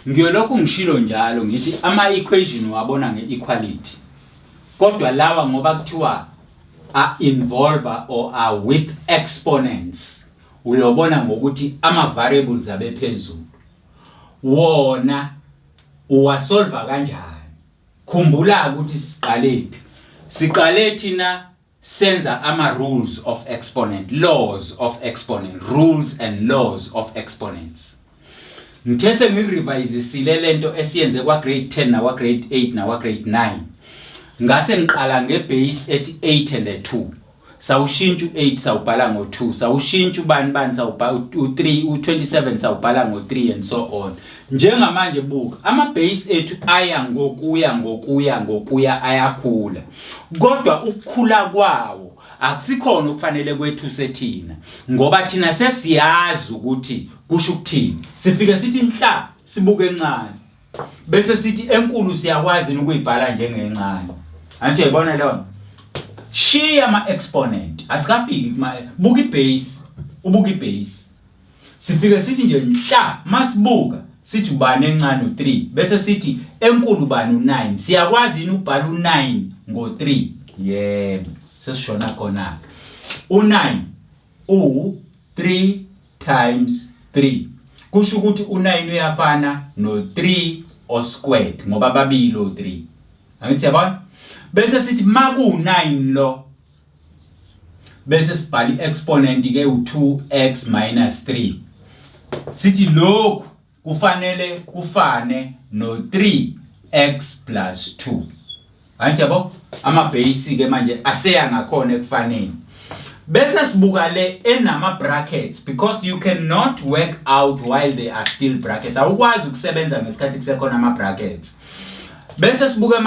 ngiyolokhu ngishilo njalo ngithi ama equation wabona ngeequality kodwa lawa ngoba kuthiwa are involver or are with exponents uyobona ngokuthi ama variables abephezulu wona uwasolve kanjani. Khumbula ukuthi siqale thina senza ama rules of exponent, laws of exponent, rules and laws of exponents. Ngithese ngirevise sile lento esiyenze kwa grade 10 na kwa grade 8 na kwa grade 9. Ngase ngiqala ngebase ethi 8 and 2. Sawushintsha u8 sawubhala ngo2, sawushintsha ubani sawubhala u3, u27 sawubhala ngo3 and so on. Njengamanje buka ama base ethu aya ngokuya ayakhula. Kodwa ukukhula kwawo akusikhona okufanele kwethu sethina ngoba thina sesiyazi ukuthi kusho ukuthini. Sifike sithi nhla sibuke encane bese sithi enkulu siyakwazi ukuyibhala njengencane. Anti uyabona lo shiya ama exponent asikafiki buka ibase ubuka ibase sifike sithi nje nhla masibuka sithi ubani encane u3 bese sithi enkulu ubani u9 siyakwazi yini ukubhala u9 ngo3 yebo sesishona khona u9 u3 times 3 kusho ukuthi u9 uyafana no3 o squared ngoba babili o3 angithi yabona bese sithi maku9 lo bese sibhala exponent ke u2x minus 3 sithi lokhu kufanele kufane no3x plus 2 angithi yabo ama basic ke manje aseya ngakhona ekufanele bese sibuka le enama brackets because you cannot work out while they are still brackets. Awukwazi ukusebenza ngesikhathi kusekhona ama brackets. Bese sibuka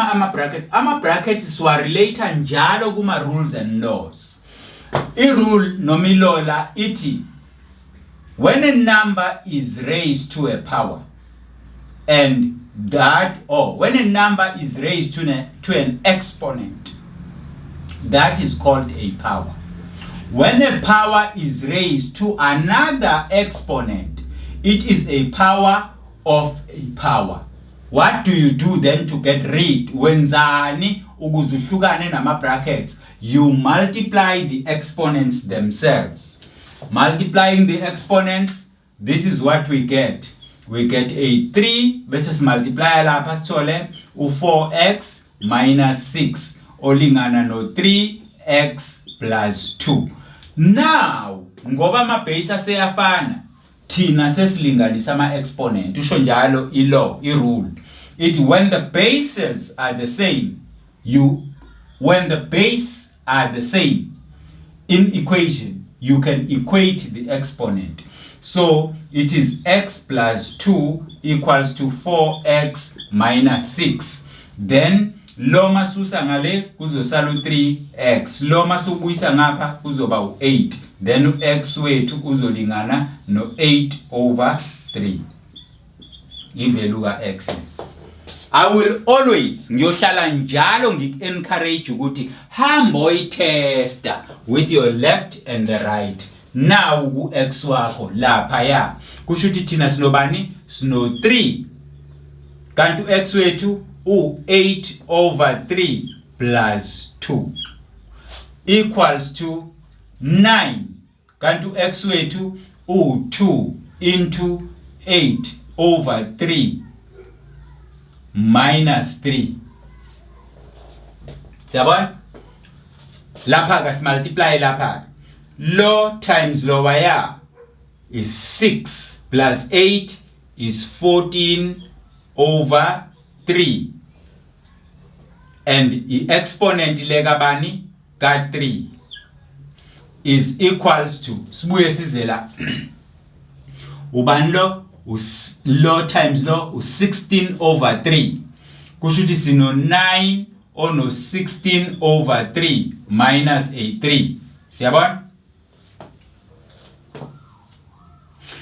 ama brackets siwarelate njalo kuma rules and laws. I-rule noma ilola ithi when a number is raised to a power and that when a number is raised to an exponent, that is called a power. When a power is raised to another exponent, it is a power of a power. What do you do then to get rid? Wenzani ukuzuhlukane nama brackets? You multiply the exponents themselves. Multiplying the exponents, this is what we get. We get a 3 versus multiply lapha sithole u4x minus 6 olingana no 3x plus 2. Now ngoba ama base aseyafana thina sesilinganisa ama exponent usho njalo i-law i-rule it when the bases are the same in equation you can equate the exponent. So it is x plus 2 equals to 4x minus 6. Then lo masusa ngale kuzosala u3x, lo masubuyisa ngapha kuzoba u8, then u-x wethu uzolingana no8/3 ivalue ka-x. I will always ngiyohlala njalo ngi-encourage ukuthi hamba oyitesta with your left and the right. Now ku-x wakho lapha ya kusho ukuthi thina sinobani sino3 kanti u-x wethu u8/3 plus 2 equals to 9 kanti u-x wethu u2 into 8/3 minus 3. Siyabona lapha ka multiply lapha law times law waya is 6 plus 8 is 14/3 and the exponent lekabani ka3 is equals to sibuye sizela ubani lo law times law u16/3 kusho ukuthi sino 9 ono 16/3 minus a3. Siyabona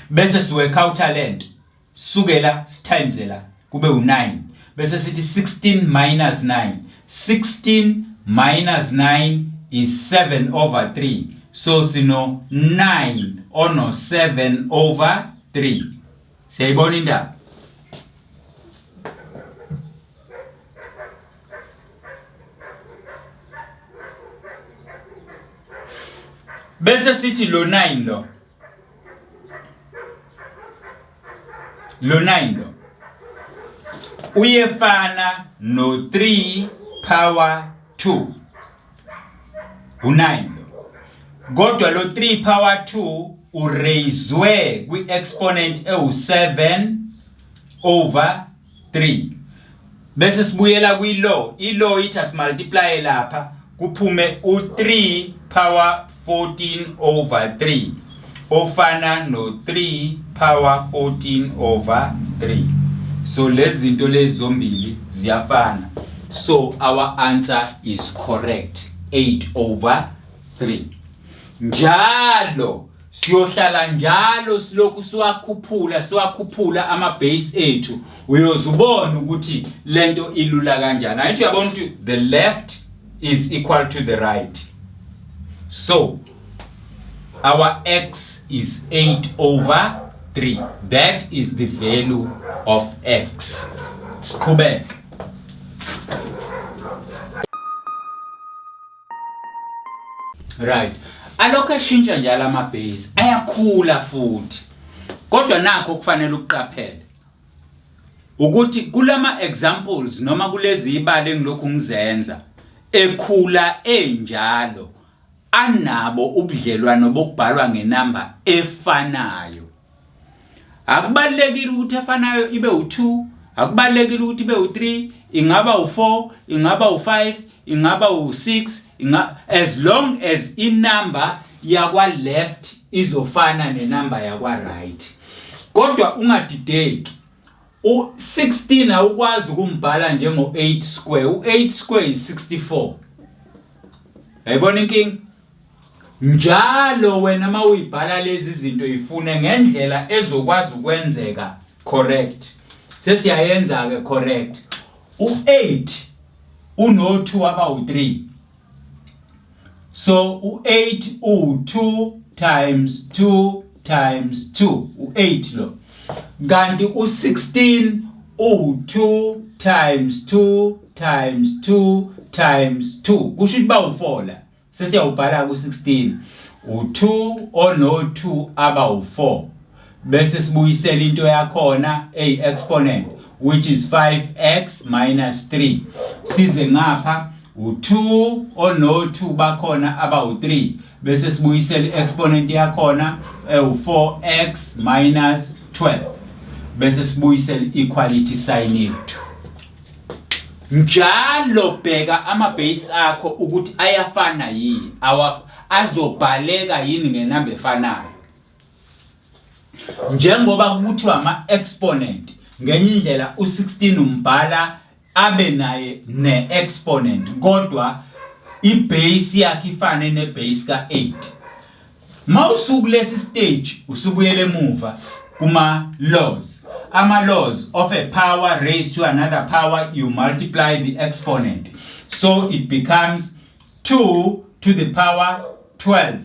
bese siwork out lento sukela timesela kube u9 bese sithi 16 minus 9. 16 minus 9 is 7/3. So sino 9 ono 7/3. Siyayibona indaba bese sithi lo 9 lo 9 lo uyefana no 3 power 2 u9 lo kodwa lo 3 power 2 uraiswe kwi exponent ewu7 over 3 bese sibuyela kwilo ilo ithi asimultiply lapha kuphume u3 power 14 over 3 ofana no 3 power 14 over 3 so lezi zinto lezi zombili ziyafana so our answer is correct 8 over 3 njalo siyohlala njalo siloku siwakhuphula ama base ethu uyozubona ukuthi lento ilula kanjani ayithi uyabona ukuthi the left is equal to the right so our x is 8 over 3 that is the value of x siqhubeke right alokho eshintsha njalo ama base ayakhula futhi kodwa nakho kufanele ukuqaphele ukuthi kulama examples noma kulezi ibali engilokhu ngizenza ekhula enjalo anabo ubudlelwano bokubhalwa ngenamba efanayo akubalekile ukuthi efanayo ibe u2 akubalekile ukuthi ibe u3 ingaba u4 ingaba u5 ingaba u6 as long as inamba yakwa left izofana nenamba yakwa right kodwa ungadideki u16 awukwazi ukumbhala njengo 8 square u8 square is 64 yayibona inkingi njalo wena mawuyibhala lezi zinto ifune ngendlela ezokwazi ukwenzeka correct sesiyayenza ke correct u8 uno2 aba u3 so u8 u2 times 2 times 2 u8 lo kanti u16 u2 times 2 times 2 times 2 kusho ukuthi ba u4 la sesiyawubhala ku16 u2 ono2 aba u4 bese sibuyisela into yakhona exponent which is 5x minus 3 size ngapha u2 ono2 bakhona aba u3 bese sibuyisela exponent yakhona u4x minus 12 bese sibuyisela equality sign yethu njalo bheka ama base akho ukuthi ayafana yini azobhaleka yini ngenamba efanayo njengoba kuthiwa ama exponent ngenye indlela u16 umbhala abe naye ne exponent kodwa ibase yakhe ifane nebase ka8 mawusuku lesi stage usubuyele emuva kuma laws ama laws of a power raised to another power you multiply the exponent so it becomes 2 to the power 12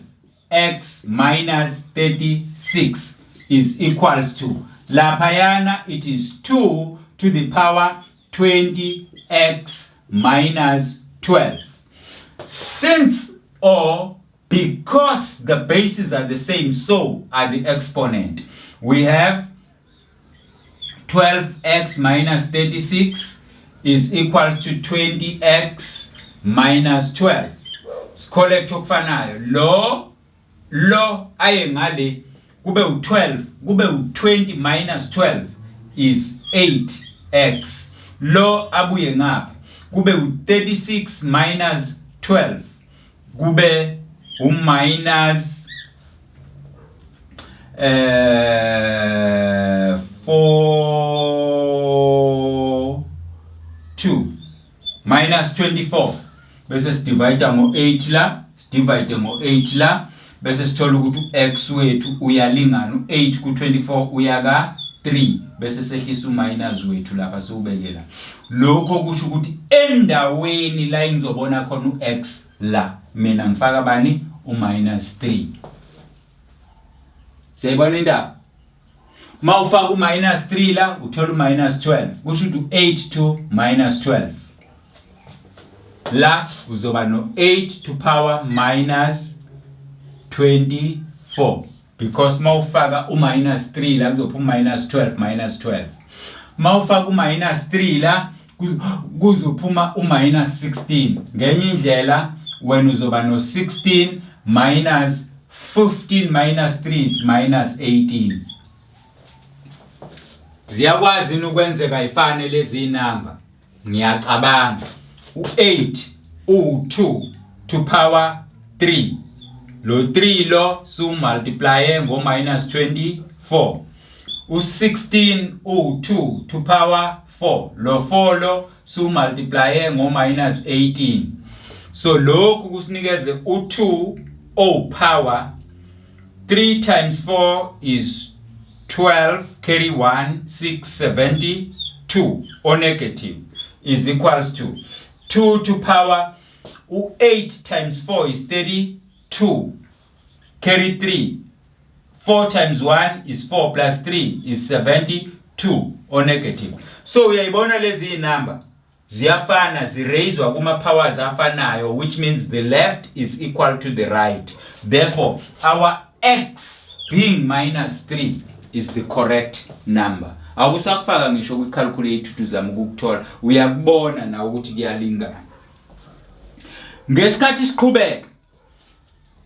x minus 36 is equals to laphayana it is 2 to the power 20x minus 12 since or because the bases are the same so are the exponent we have 12x minus 36 is equals to 20x minus 12 sikolect okufanayo lo ayengale kube u12 kube u20 minus 12 is 8x lo abuye ngapha kube u36 minus 12 kube minus 2 minus 24 bese sidivide ngo8 la sidivide ngo8 la bese sithola ukuthi x wethu uyalingana u8 ku24 uyaka 3 bese sehlisa uminus wethu lapha siubekela lokho kusho ukuthi endaweni la ngizobona khona ux la mina ngifaka bani uminus 3 siyayibona indaba mawufaka uminus 3 la uthola uminus 12 kusho ukuthi 8 to minus 12 la uzoba no 8 to power minus 24 because mawufaka u-minus 3 la kuzophuma minus 12 mawufaka u-minus 3 la kuzophuma u-minus 16 ngenye indlela wena uzoba no-16 minus 15 minus 3 is minus 18 ziyakwazi ukwenzeka ifane lezi number ngiyacabanga u8 u2 to power 3 lo 3 lo su multiply ngo minus 24 u16 u2 to power 4 lo 4 lo su multiply ngo minus 18 so lokhu kusinikeze u2 o power 3 times 4 is 12 carry 1 6 72 or negative is equals to 2 to power 8 times 4 is 32 carry 3 4 times 1 is 4 plus 3 is 72 or negative so uyayibona lezi number ziyafana ziraiswa kuma powers afanayo which means the left is equal to the right therefore our x being minus 3 is the correct number awusakufaka ngisho ku calculate tuzama ukuthola uyakubona na ukuthi kuyalingana ngesikhathi siqhubeka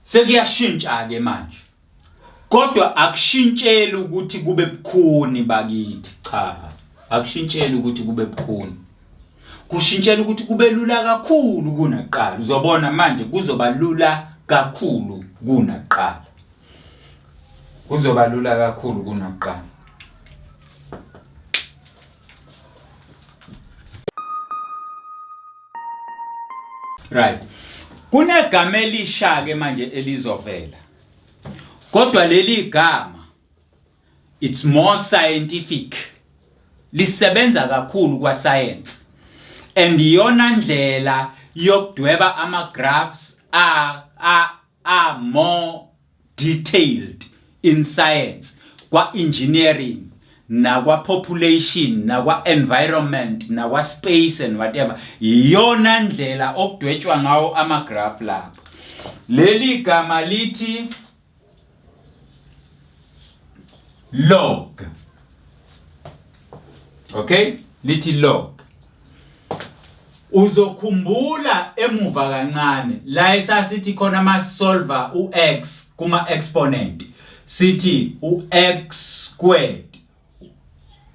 sekuyashintsha ke manje kodwa akushintshela ukuthi kube bukhuni bakithi cha akushintshela ukuthi kube bukhuni kushintshela ukuthi kube lula kakhulu kunaqala uzobona manje kuzoba lula kakhulu kunaqala kuzoba lula kakhulu kunaqala right kunegama elisha ke manje elizovela kodwa leli gama it's more scientific lisebenza kakhulu kwa science and iyona ndlela yokudweba ama graphs are more detailed in science kwa engineering na kwa population na kwa environment na kwa space and whatever iyona ndlela okudwetshwa ngawo ama graph lapho leli gama lithi log okay lithi log uzokhumbula emuva kancane la esasithi khona ma solver ux kuma exponent sithi ux squared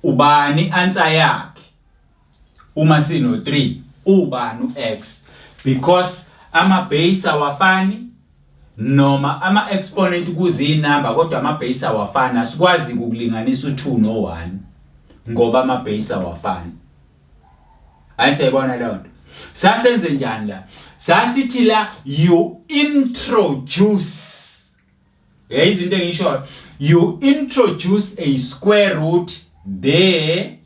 ubani answer yakhe uma sino 3 ubani ux because ama base awafani noma ama exponent kuzi number kodwa ama base awafani asikwazi ukulinganisa u2 no1 ngoba ama base awafani ayisayibona leyo nto sasenze njani la sasithi la you introduce izinto engisho you introduce a square root there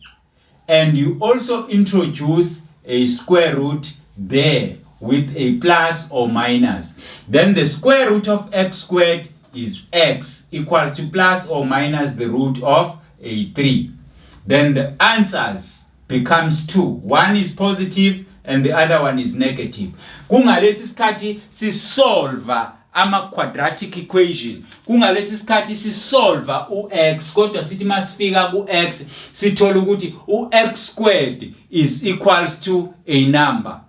and you also introduce a square root there with a plus or minus then the square root of x squared is x equal to plus or minus the root of a 3 then the answers becomes 2 one is positive and the other one is negative kungalesi sikhathi si solve ama quadratic equation kungalesi sikhathi si solve ux kodwa sithi masifika ku x sithola ukuthi ux squared is equals to a number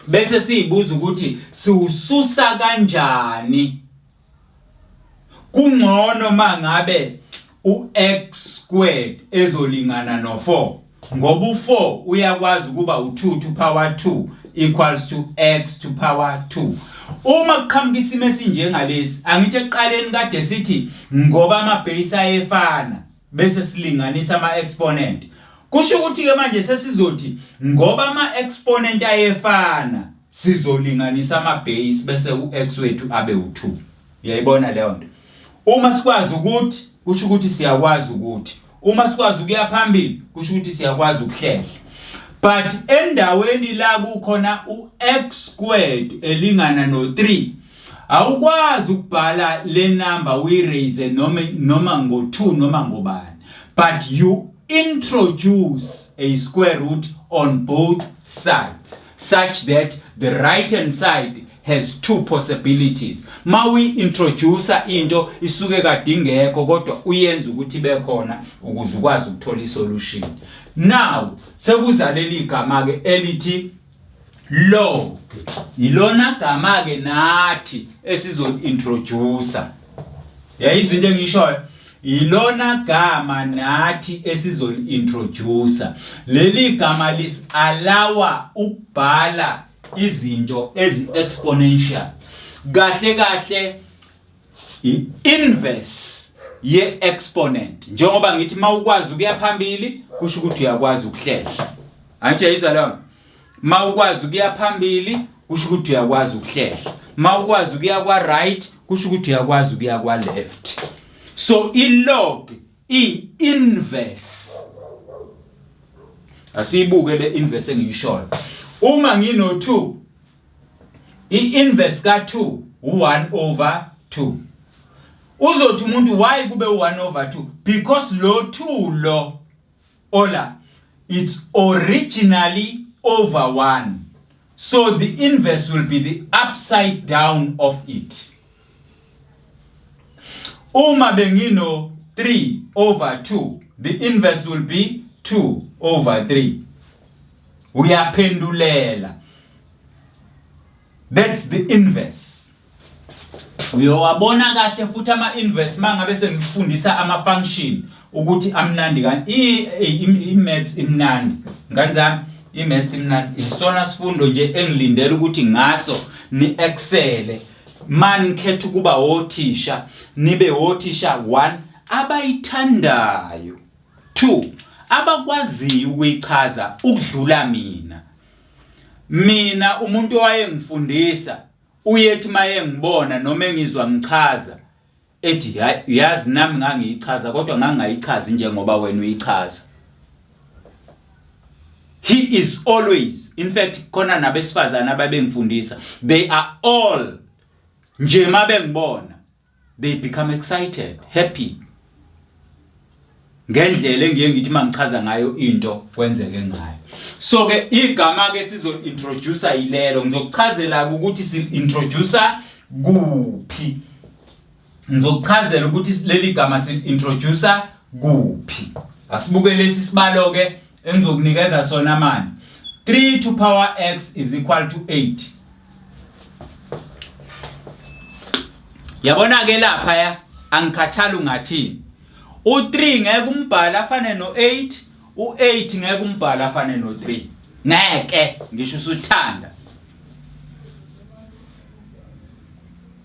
bese siyibuza ukuthi siususa kanjani kungcono mangabe ux squared ezolingana no 4 ngoba u4 uyakwazi ukuba u2 to power 2 equals to x to power 2 uma kuqhamuka isimo esinjengalesi angithi eqaleni kade sithi ngoba ama base ayefana bese silinganisa ama exponent kusho ukuthi ke manje sesizothi ngoba ama exponent ayefana sizolinganisa ama base bese ux wethu abe u2 uyayibona leyo nto uma sikwazi ukuthi kusho ukuthi siyakwazi ukuthi uma sikwazi ukuya phambili kusho ukuthi siyakwazi ukuhlehla but endaweni la kukhona ux squared elingana no 3 awukwazi ukubhala le number uyiraise noma ngo2 noma ngobani but you introduce a square root on both sides such that the right hand side has two possibilities. Mawi introduce into isuke kadingeko kodwa uyenza ukuthi bekhona ukuze ukwazi ukuthola isolution. Now sekuza leli gama ke elithi log. Ilona gama ke nathi esizo introduce. Yayizwe into engishoyo. Ilona gama nathi esizo introduce. Leli gama lis allow ukubhala izinto ezi exponential. Kahle kahle i-inverse ye exponent. Njengoba ngithi mawukwazi ukuya phambili kusho ukuthi uyakwazi ukuhlehla. Anjye izwa leyo. Mawukwazi ukuya phambili kusho ukuthi uyakwazi ukuhlehla. Mawukwazi ukuya kwa right kusho ukuthi uyakwazi ukuya kwa left. So i-log i-inverse. Asibuke le inverse engiyishoyo. Uma ngino 2 i-inverse ka2 u1 over 2. Uzothi umuntu why kube u1 over 2? Because lo 2 lo ola it's originally over 1. So the inverse will be the upside down of it. Uma bengino 3 over 2, the inverse will be 2 over 3. Uyaphendulela. That's the inverse. Uyowabona kahle futhi ama inverse mangabe sengifundisa ama function ukuthi amnandi kanti i-maths imnandi. Ngani zami? I-maths imnandi. Isona sifundo nje engilindele ukuthi ngaso ni excel. Man khetha kuba othisha, nibe othisha 1 abayithandayo. 2 abakwazi ukuyichaza ukudlula mina. Mina umuntu owayengifundisa uyethi maye ngibona noma engizwa ngichaza ethi yazi nami ngangiyichaza kodwa ngangayichazi njengoba wena uyichaza. He is always, in fact khona nabesifazana ababengifundisa, they are all nje mabengibona they become excited, happy. Ngendlela engiye ngithi mangichaza ngayo into kwenzeke ngayo. So ke igama ke sizo introducer ilelo ngizokuchazela ukuthi si introducer kuphi. Ngizokuchazela ukuthi leli gama si introducer kuphi. Asibuke lesi sibalo ke engizokunikeza sona manje. 3 to power x is equal to 8. Yabona ke lapha ya angikhathala ungathini. U3 ngeke umbhala afane no8, u8 ngeke umbhala afane no3. Ngeke ngisho usuthanda.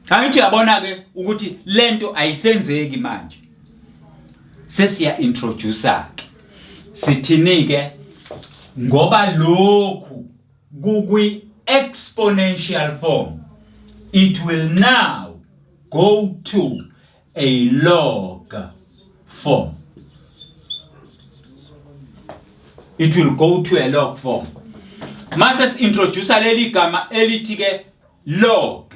Angithi yabona ke ukuthi lento ayisenzeki manje. Sesiya introduce ke. Sithini ke ngoba lokhu kukwi exponential form. It will now go to a log form. It will go to a log form. Mase introduce leli gama elithi ke log.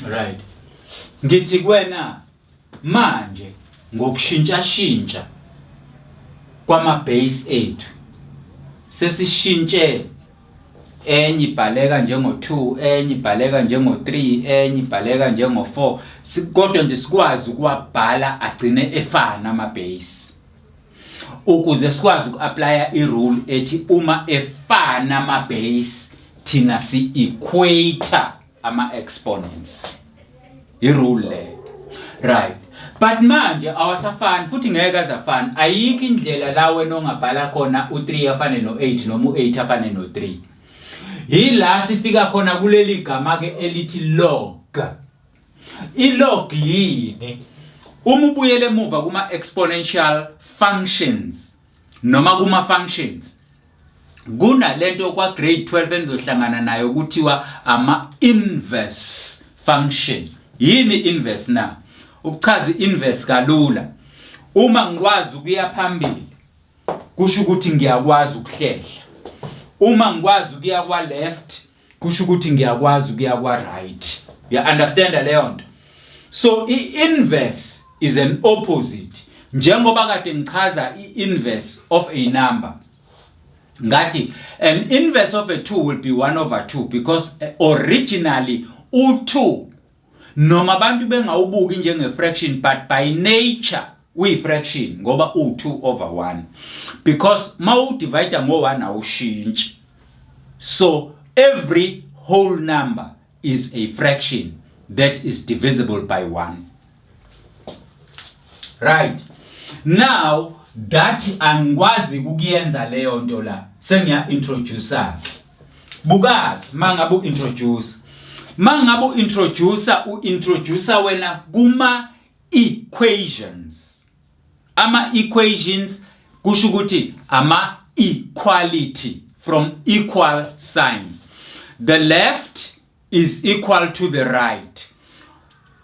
Right. Ngithi kwena manje ngokushintsha kwama base ethu sesishintshe enye ibhaleka njengo2, enye ibhaleka njengo3, enye ibhaleka njengo4, kodwa nje sikwazi ukuwabhala agcine efana ama base ukuze sikwazi ukuapply irule ethi uma efana ama base thina si equator ama exponents. Irule right. But manje awasafani futhi ngeke azafani. Ayikho indlela la wena ongabhala khona u3 afane no8 noma u8 afane no3. Yila sifika khona kuleli gama ke elithi log. I-log yini? Uma ubuyele emuva kuma exponential functions noma kuma functions kuna lento kwa grade 12 enzohlangana nayo kuthiwa ama inverse function. Yini inverse na? Ukuchaza inverse kalula. Uma ngikwazi ukuya phambili kusho ukuthi ngiyakwazi ukuhlehla. Uma ngikwazi ukuya kwa left kusho ukuthi ngiyakwazi ukuya kwa right. You understand leyo nto? So i-inverse is an opposite. Njengoba kade ngichaza i-inverse of a number. Ngati, an inverse of a 2 will be 1 over 2 because originally u2 noma abantu bengawubuki njenge-fraction but by nature uyi-fraction ngoba u2 over 1 because ma udivide ngo-1 awushintshi. So every whole number is a fraction that is divisible by 1. Right. Now that angwazi ukuyenza leyo nto la sengiya introduce bukaki mangabe introduce wena kuma equations. Ama equations kusho ukuthi ama equality from equal sign. The left is equal to the right.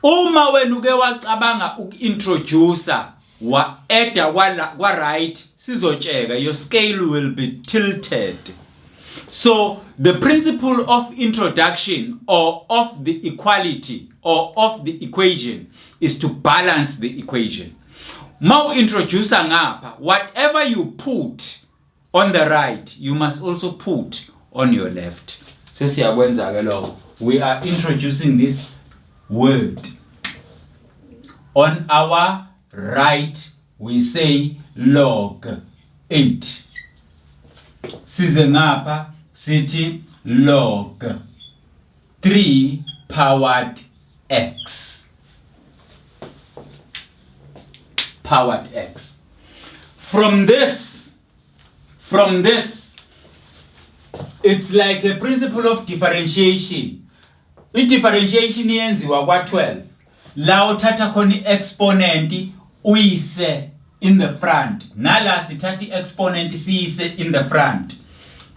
Uma wena uke wacabanga ukintroduce wa add kwa right sizotsheka, your scale will be tilted. So the principle of introduction or of the equality or of the equation is to balance the equation. Ma introduce ngapha, whatever you put on the right you must also put on your left. Sesiyakwenza ke lokho. We are introducing this word. On our right we say log 8. Size ngapha sithi log 3 powered x. Powered x. From this it's like a principle of differentiation. I-differentiation yenziwa kwa 12. La uthatha khona exponent uyise in the front. Nala sithatha exponent siyise in the front.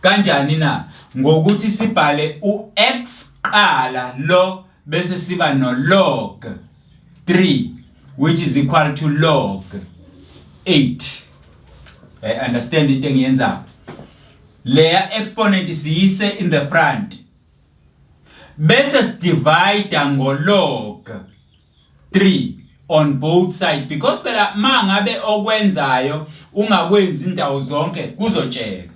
Kanjani na? Ngokuthi sibhale u-x qala lo bese siba no log 3 which is equal to log 8. Understand into engiyenza? Leya exponent siyise in the front. Bese divide ngo log 3 on both sides because phela mangabe okwenzayo ungakwenzi indawo zonke kuzotsheka.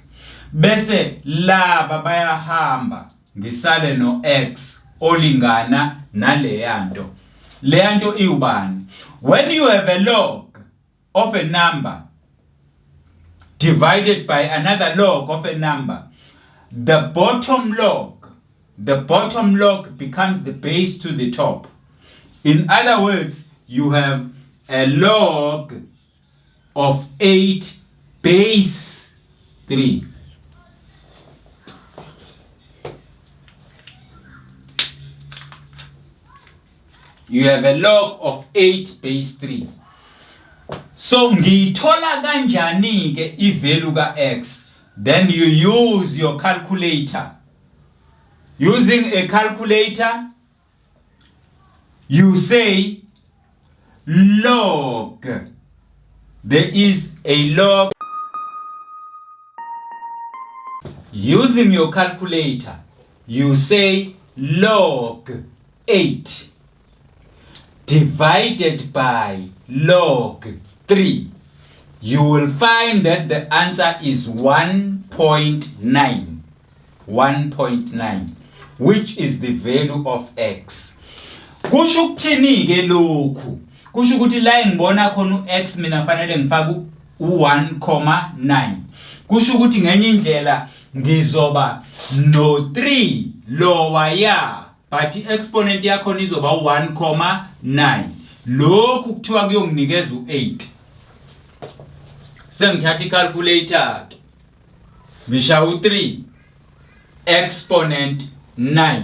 Bese laba bayahamba ngisale no x olingana naleyanto. Leyanto iubani? When you have a log of a number divided by another log of a number, the bottom log becomes the base to the top. In other words, you have a log of 8 base 3. You have a log of 8 base 3. So ngiyithola kanjani ke i-value ka x? Then you use your calculator. Using a calculator, you say log. There is a log. Using your calculator, you say log 8 divided by log 3. You will find that the answer is 1.9. 1.9, which is the value of x. Kusho ukuthini ke lokhu? Kusho ukuthi la ngibona khona u-x mina fanele ngifake u1.9. Kusho ukuthi ngenye indlela ngizoba no 3 lower ya but i-exponent yakho izoba u1.9. Lokhu kuthiwa kuyonginikeza u8. Sengithatha i-calculator ngisha u3 exponent 9.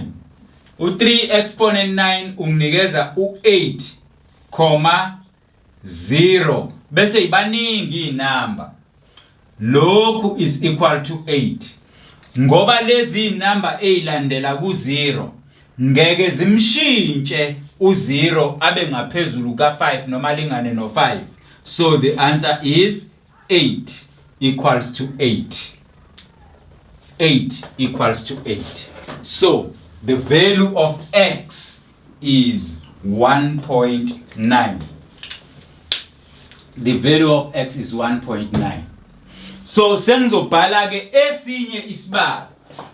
U3 exponent 9 unginikeza u8.0 bese ibaningi inamba. Lokhu is equal to 8. Ngoba lezi inamba ezilandela ku0 ngeke zimshintshe u0 abe ngaphezulu ka5 noma lingane no5. So the answer is 8 equals to 8. 8 equals to 8. So the value of x is 1.9. The value of x is 1.9. So sengizobhala ke esinye isibalo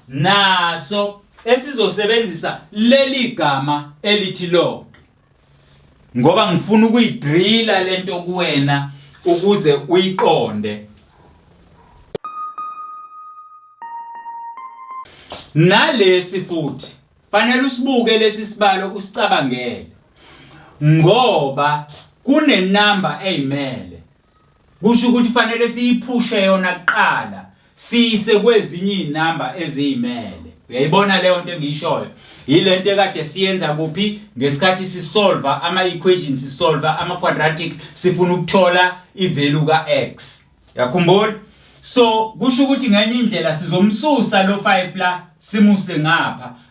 naso esizosebenzisa leli gama elithi log, ngoba ngifuna ukuyidrilla lento kuwena ukuze uyiqonde. Nalesi futhi fanele usibuke lesi sibalo usicabangele, ngoba kune number eyimele, kusho ukuthi fanele siyiphushe yona kuqala siyise kwezinye izinamba eziyimele. Uyayibona leyo nto engiyishoyo? Yilento ekade siyenza kuphi ngesikhathi sisolve ama equations, sisolve ama quadratic, sifuna ukuthola ivalue ka x. Yakhumbula? So kusho ukuthi ngenye indlela sizomsusa lo 5 la simuse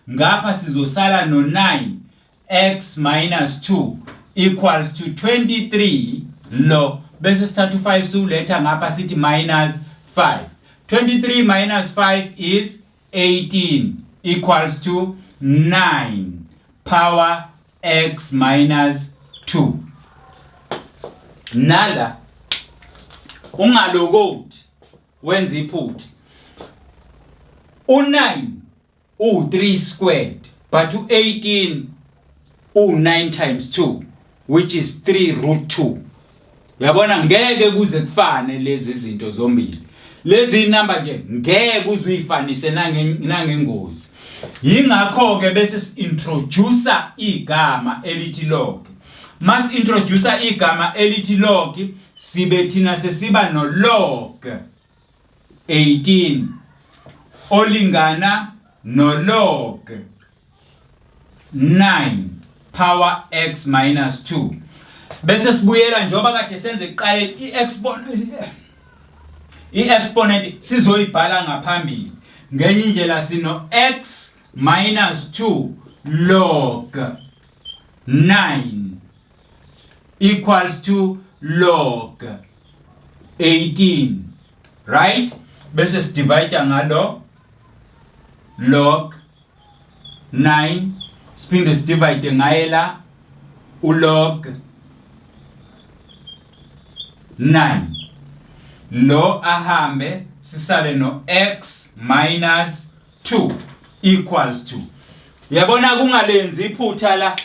ngapha sizosala no 9x minus 2 equals to 23 lo, bese sithatha u5 siuletha ngapha sithi minus 5. 23 minus 5 is 18 equals to 9 power x minus 2. Nala ungalokoti wenza iphutha. U9 u3 squared, but u18 u9 times 2, which is 3 root 2. Uyabona ngeke kuze kufane lezi zinto zombili. Lezi number nje ngeke uzifanise nangengozi. Yingakho ke bese introduce igama elithi log. Mas introduce igama elithi log, sibe thina sesiba no log 18 olingana no log 9 power x minus 2. Bese sibuyela njoba kade senze iqale i-exponent sizoyibhala ngaphambili. Ngenye indlela sino x minus 2 log 9 equals to log 18, right? Bese sidivide ngalo log 9, siphinde sidivide ngayela ulog 9. Lo ahambe sisale no x minus 2 equals to. Uyabona kungalenzi iphutha la,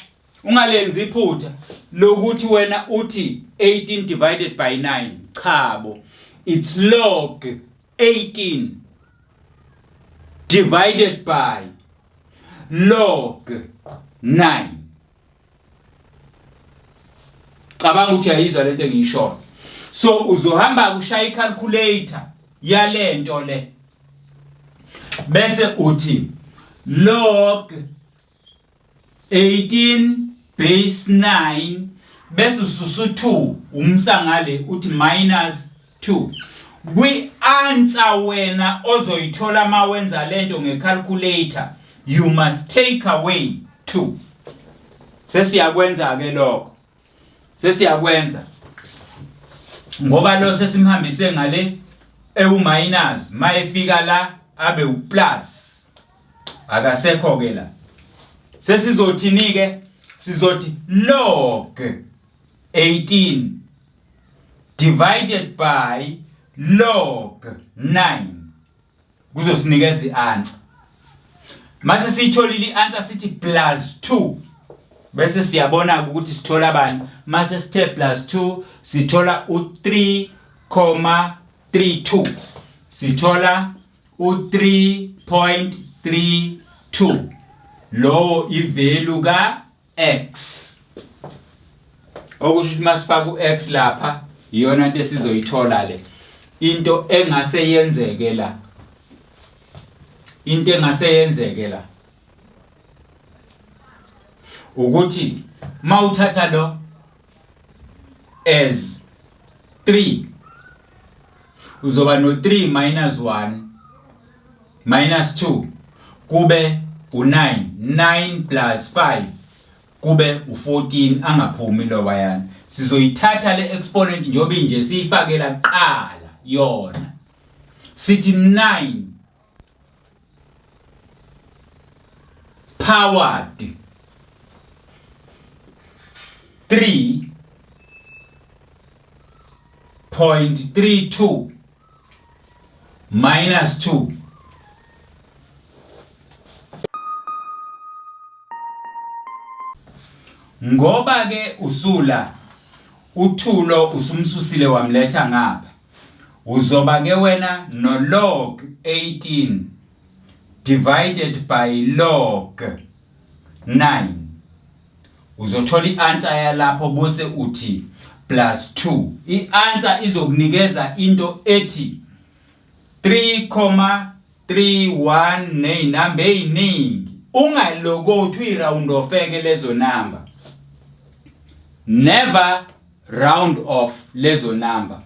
ungalenzi iphutha lokuthi wena uthi 18 divided by 9. Chabo, it's log 18 divided by log 9. Cabanga ukuthi ayizwa lento engiyishoyo. So uzohamba kushaya calculator yalento le, bese uthi log 18 base 9, bese ususu 2 umsa ngale uthi minus 2. Kwi-answer wena ozoyithola mawenza lento ngecalculator, you must take away 2. Sesiyakwenza ke lokho, sesiyakwenza ngoba lo sesimhambise ngale minus, mayefika la abe uplus, akasekho ke la. Sesizothini ke? Sizothi log 18 divided by log 9 kuzosinikeza i-answer. Mase siyitholile i-answer sithi plus 2, bese siyabona ukuthi sithola bani. Mase sithe plus 2 sithola u3,32, sithola u3.32 lo ivalue ka x. Okusho ukuthi masifaka u-x lapha iyona into esizoyithola le. Into engase yenzeke la, into engase yenzeke la ukuthi mawuthatha lo as 3 uzoba no 3 minus 1 minus 2 kube u9, 9 plus 5 kube u14, angaphumi lo bayana. Sizoyithatha le exponent njobe nje siyifakela kuqala yona, sithi 9 powered 3.32 minus 2. Ngoba ke usula uthulo usumsusile wamletha ngapha, uzoba ke wena no log 18 divided by log 9. Uzothola i-answer yalapho bose uthi plus 2. I-answer izokunikeza into ethi 3,31 nezinamba eziningi. Ungalokothi i-round offeke lezo number. Never round off lezo number.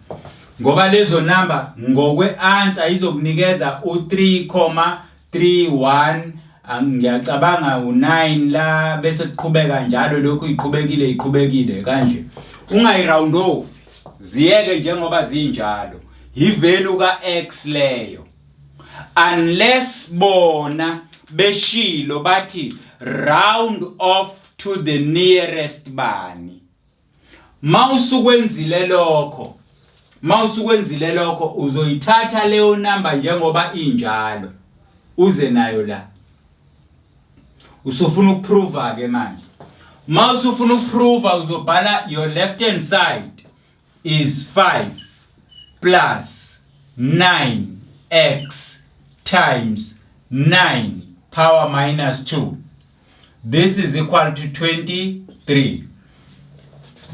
Ngoba lezo number ngokwe-answer izokunikeza u3,31 ngiyacabanga u9 la bese kuqhubeka njalo lokho iqhubekile kanje. Ungayi-round off. Ziyeke njengoba zinjalo. I-value ka-x leyo. Unless bona beshilo bathi round off to the nearest bani. Mawusukwenzile lokho uzoyithatha leyo number njengoba injalo uze nayo la. Usufuna ukuprova ke manje. Mawusufuna ukuprova uzobhala your left hand side is 5 plus 9x times 9 power minus 2. This is equal to 23.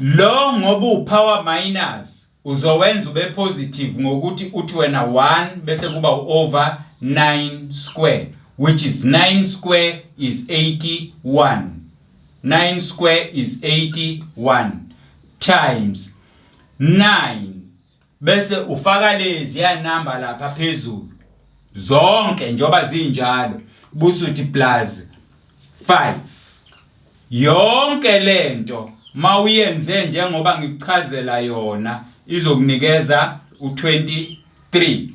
Lo ngoba power minus uzowenza ube positive ngokuthi uthi wena 1 bese kuba over 9 square, which is 9 square is 81. 9 square is 81 times 9 bese ufaka lezi ya number lapha phezulu zonke njoba zinjalo busuthi plus 5. Yonke lento mawuyenze njengoba ngikuchazela yona izokunikeza u23.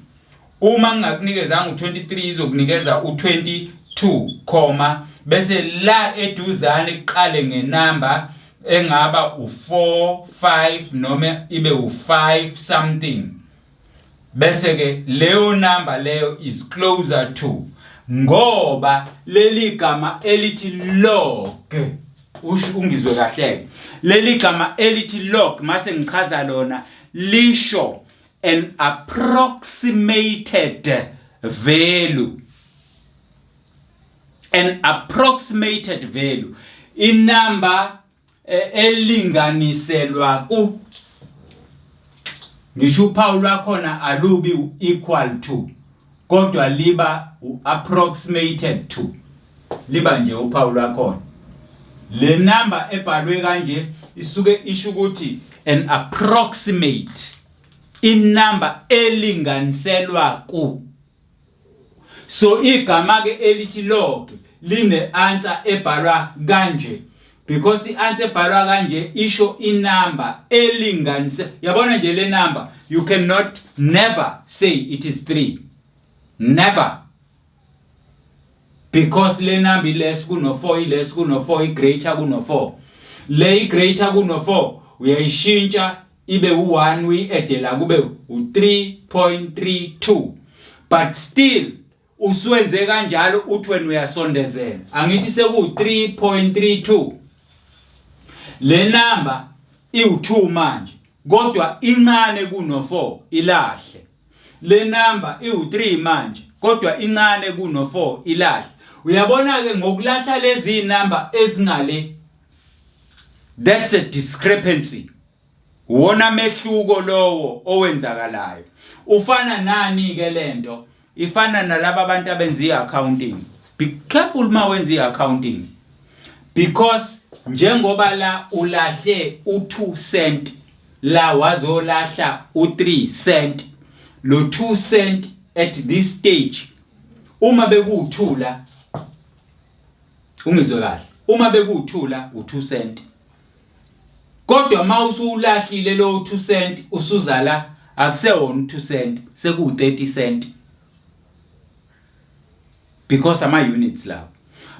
Uma ngingakunikezanga u23 izokunikeza u22, bese la eduzane iqale ngenumber engaba u4, 5 noma ibe u5 something. Bese ke leyo number leyo is closer to, ngoba leli gama elithi log ungizwe kahle, leli gama elithi log mase ngichaza lona lisho an approximated value. An approximated value, inumber elinganiselwa ku, ngisho uphawu lwakhona alubi equal to kodwa liba approximated to, liba nje uphawu lwakhona. Le number ebhalwe kanje isuke isho ukuthi an approximate, inumber elinganiselwa ku. So igama ke elithi log line answer ebhalwa kanje because i-answer ebhalwa kanje isho inumber elinganise. Yabona nje le number you cannot never say it is 3. Never. Because le number less kuno 4, less kuno 4, greater kuno 4. Le greater kuno 4 uyayishintsha ibe u1 uyi-edela kube u3.32. But still uswenze kanjalo uthi wena uyasondezela. Angithi seku3.32. Le number iwu2 manje kodwa incane kuno 4 ilahle. Le number iwu3 manje kodwa incane kuno 4 ilahle. Uyabona ke ngokulahla lezi number ezingale, that's a discrepancy. Wona mehluko lowo owenzakalayo. Ufana nani ke lento? Ifana nalabo abantu abenza i-accounting. Be careful ma wenza i-accounting. Because njengoba la ulahle u2 cent, la wazolahla u3 cent, lo 2 cent at this stage uma bekuthula, ungizwe kahle, uma bekuthula u2 cent. Kodwa mawusulahlile lo 2 cent usuzala akusewona 2 cent seku 30 cent. Because ama units lawo.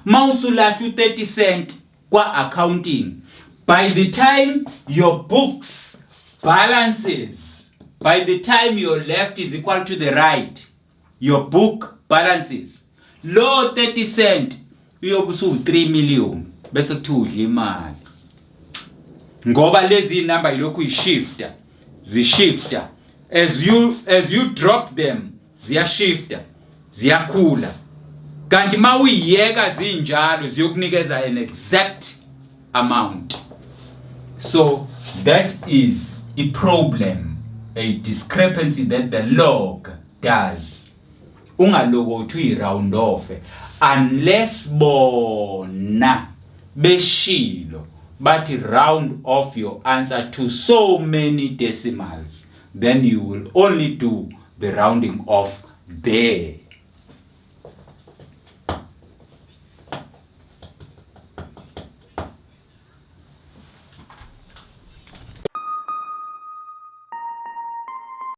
Mawusulahla u30 cent kwa accounting, by the time your books balances, by the time your left is equal to the right, your book balances lo 30 cent uyobe usu 3 million bese kuthi udla imali ngoba lezi number ilokhu ishifta zishifta as you drop them ziyashifta ziyakhula kanti mawuyiyeka zinjalo ziyokunikeza an exact amount. So that is a problem, a discrepancy that the log does. Ungalokothi round off unless bona beshilo but round off your answer to so many decimals, then you will only do the rounding off there.